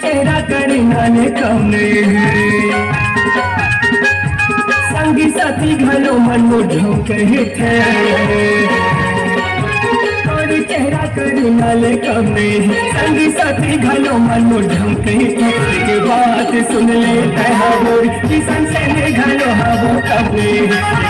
चेहरा करीना ने कमने संगी साथी घलो मन मुझो कहे थे और चेहरा करीना ले कमने संगी साथी घलो मन मुझो कहे थे के बात सुन ले तहार किसन से ने घलो हबो कबे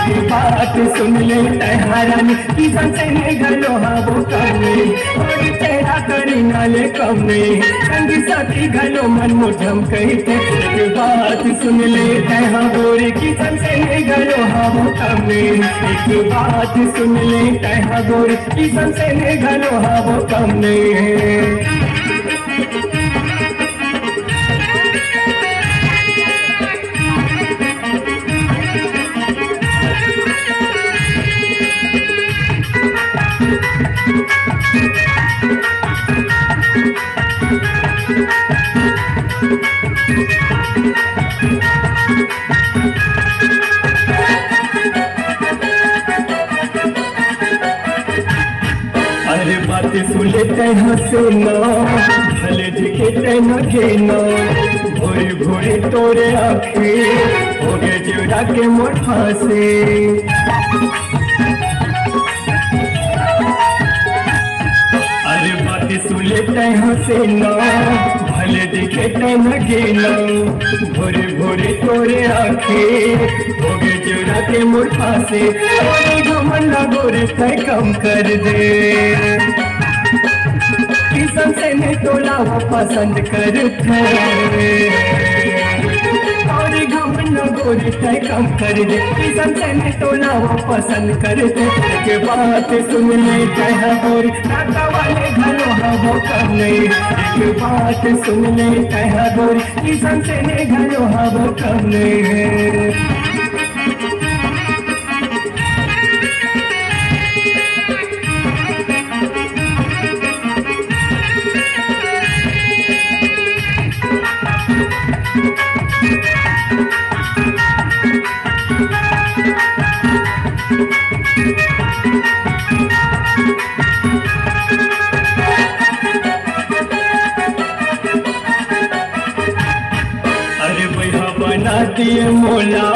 के बात सुन ले तहारानी किसन से ने घलो हबो कबे और चेहरा करीना ले कमने संगी साथी घलो मन मुझम कहते के बात सुन ले तहार किसन से ने घलो हबो कबे एक बात सुन ले तहार किसन से ने घलो हबो कबे अरे बात सुन लेते हंसना भले दिखे न घेना भोरे भोरे तोरे आखे हो गए जोड़ा के मोर फांसे अरे बात सुन लेते हंसना भले दिखे न घेना भोरे भोरे तोरे आखे हो गए जोड़ा के मोर फांसे घमंड गोरे तय कम कर दे किसन से ने तोला वो पसंद करते और घमंड गोरे तय कम कर दे किसन से ने तोला वो पसंद करते के बात सुन ले तहार नाता वाले घलो हबो कबे के बात सुन ले तहार किसन से ने घलो हबो कबे अरे भैया बना दिए मोला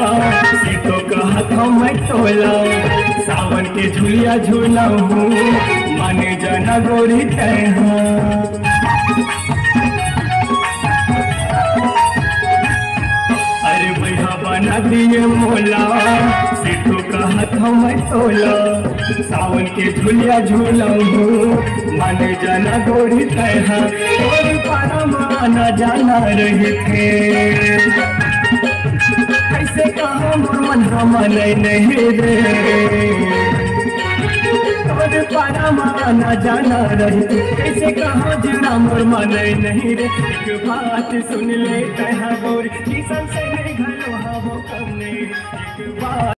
से तो कहा था मैं तोला सावन के झूलिया झूला हूँ माने जाना गोरी तैहा अरे भैया बना दिए मोला से तो कहा था मैं तोला सावन के झूलिया झूला हूँ माने जाना गोरी तैहा और पारा माना जाना रहे थे कैसे कहा मन मन नहीं रे और पारा माना जाना रहे थे कैसे कहा जरा मोर मन नहीं रे एक बात सुन ले तहार किसन से घलो हबो कबे एक बात